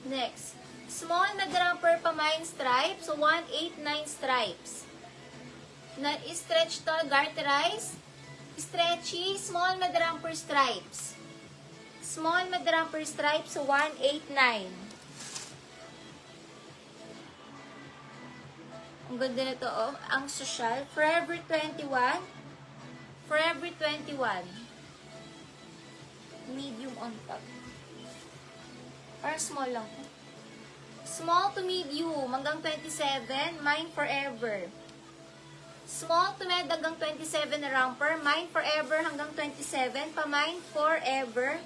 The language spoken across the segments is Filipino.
Next, small na romper pamain stripes, so 189 stripes. Na stretch to, garterize, stretchy, small na romper stripes. Small na romper stripes, so 189. Ang ganda na to, oh. Ang social, Forever 21. Forever 21. Medium on top. Parang small lang. Small to medium, hanggang 27, mine forever. Small to med hanggang 27 na romper, mine forever hanggang 27, pa mine forever,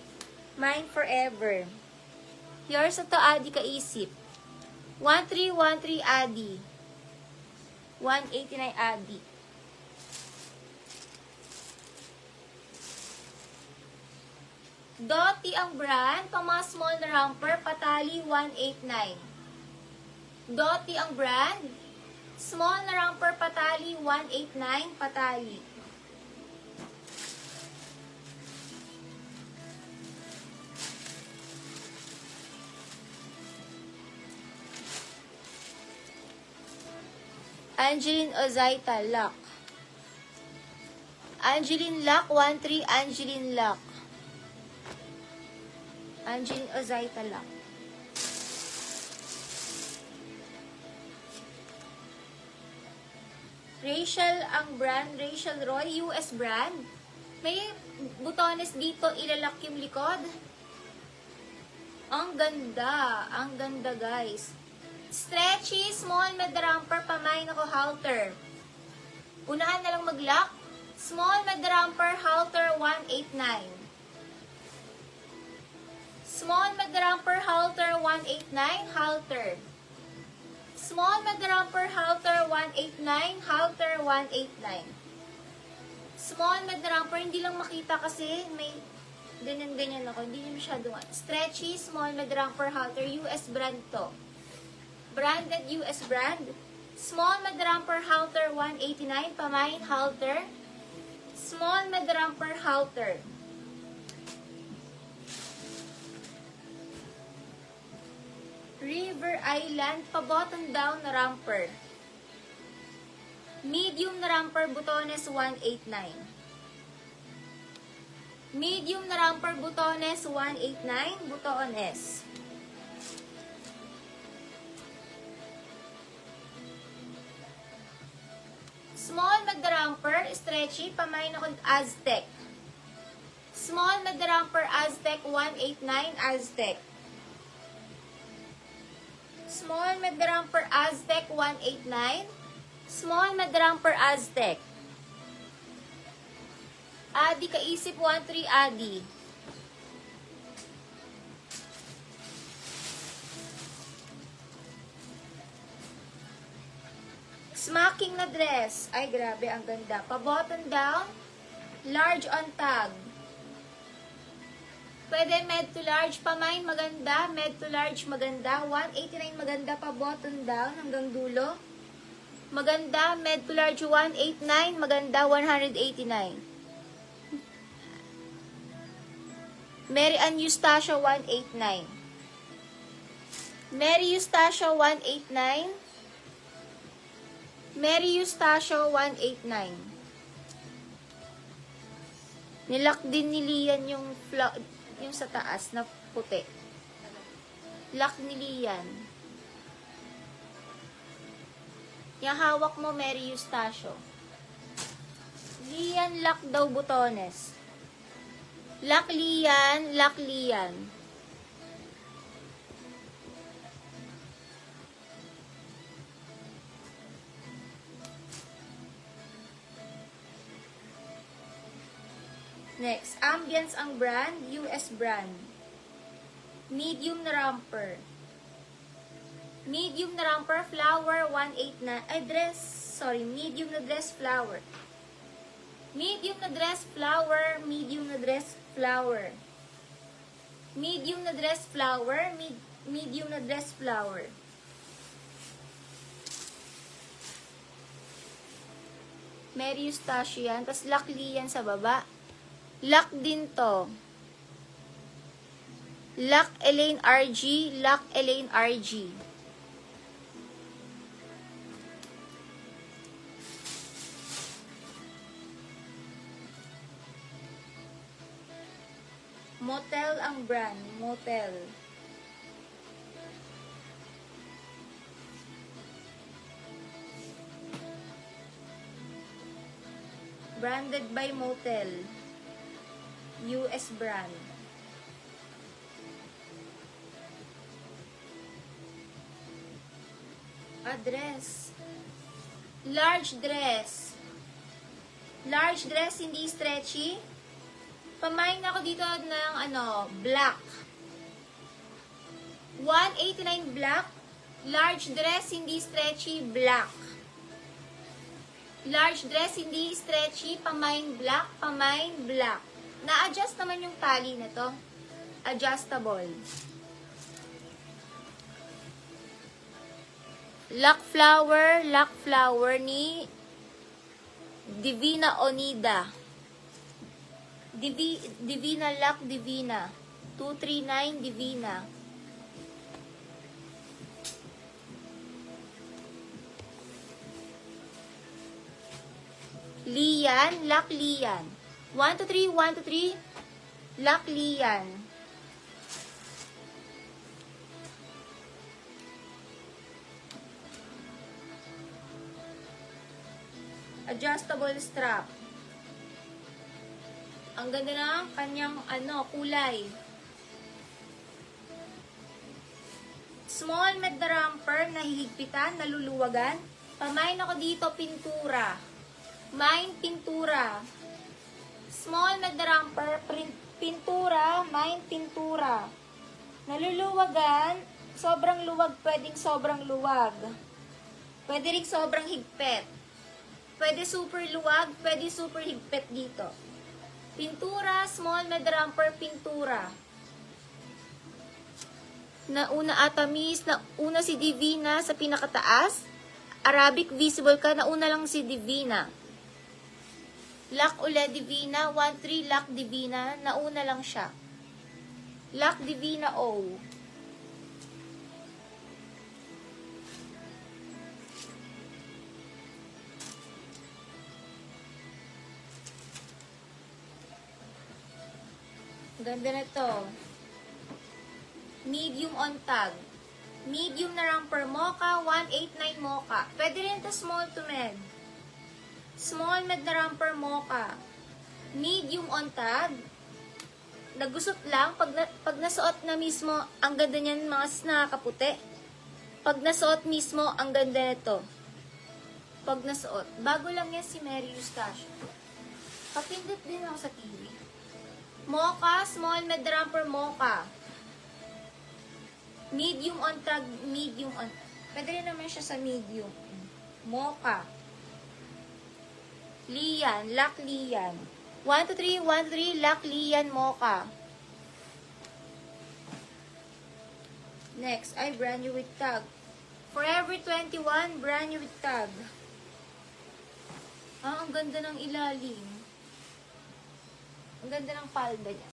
mine forever. Yours ito, Adi Kaisip. 1313 Adi. 189 Adi. Doty ang brand, pa mga small na romper, patali 189. Doty ang brand, small na romper, patali 189, patali. Angeline Ozaita, lock. Angeline Lock, 13, Angeline Lock. Angeline Ozaita lang. Rachel ang brand, Rachel Roy, US brand. May butones dito, ilalak yung likod. Ang ganda guys. Stretchy, small med romper, pamain ako halter. Unahan na lang mag-lock. Small med romper, halter 189. Small med romper, halter 189, halter. Small med romper, halter 189, halter 189. Small med romper, hindi lang makita kasi may ganyan-ganyan ako. Hindi nyo masyado. Stretchy, small med romper, halter, US brand to. Branded US brand. Small med romper, halter 189, pamain, halter. Small med romper, halter. River Island, pa-button down na romper. Medium na romper, butones 189. Medium na romper, butones 189, butones. Small med romper, stretchy, pamain ako Aztec. Small med romper, Aztec 189, Aztec. Small med romper Aztec 189. Small med romper Aztec. Adi Kaisip 13 Adi. Smacking na dress. Ay grabe, ang ganda. Pa-button down, large on tag. Pwede med to large, pamain maganda, med to large maganda, 189 maganda pa button down hanggang dulo. Maganda, med to large 189, maganda 189. Mary Ann Eustacia 189. Mary Eustacia 189. Mary Eustacia 189. Nilak din ni Lian yung sa taas na puti. Lock ni Lian. Yung hawak mo, Mary Eustacio. Lian, lock daw butones. Lock Lian, lock Lian. Next, Ambience ang brand, US brand. Medium na romper. Medium na romper, flower, 189. Ay, dress, sorry, medium na dress, flower. Medium na dress, flower, medium na dress, flower. Medium na dress, flower, medium na dress, flower. Mary Eustacio yan, tapos lakli yan sa baba. Lock din to. Lac Elaine RG, Lac Elaine RG. Motel ang brand, Motel. Branded by Motel. US brand. Dress. Large dress. Large dress, hindi stretchy. Pamain ako dito ng black. 189 black. Large dress, hindi stretchy, black. Large dress, hindi stretchy, pamain black, pamain black. Na-adjust naman yung tali na to. Adjustable. Lock flower ni Divina Onida. Divina Lock Divina. 239 Divina. Lian, Lock Lian. 123, 123, Lock Lian. Adjustable strap. Ang ganda ng kanyang kulay. Small med romper, nahihigpitan, naluluwagan. Pamain ako dito, pintura. Main pintura. Small med romper, pintura, main pintura. Naluluwagan, sobrang luwag, pwedeng sobrang luwag. Pwede rin sobrang higpit. Pwede super luwag, pwede super higpit dito. Pintura, small med romper, pintura. Nauna Atamis, nauna si Divina sa pinakataas. Arabic visible ka, nauna lang si Divina. Lock ulit Divina, 1-3 Lock Divina, nauna lang siya. Lock Divina O. Ganda na to. Medium on tag. Medium na romper mocha, 189 mocha. Pwede rin ito small to med. Small med na romper mocha. Medium on tag. Nagusot lang. Pag nasuot na mismo, ang ganda niyan mga nakakaputi. Pag nasuot mismo, ang ganda nito. Pag nasuot. Bago lang yan si Mary Eustacio. Papindot din ako sa TV. Mocha, small med romper mocha. Medium on tag, medium on. Pwede rin naman siya sa medium. Mocha. Lian, Lock Lian. 1-3, 1-3, Lock Lian mocha. Next, ay brand new with tag. Forever 21, brand new with tag. Ang ganda ng ilalim. Ang ganda ng palda niya.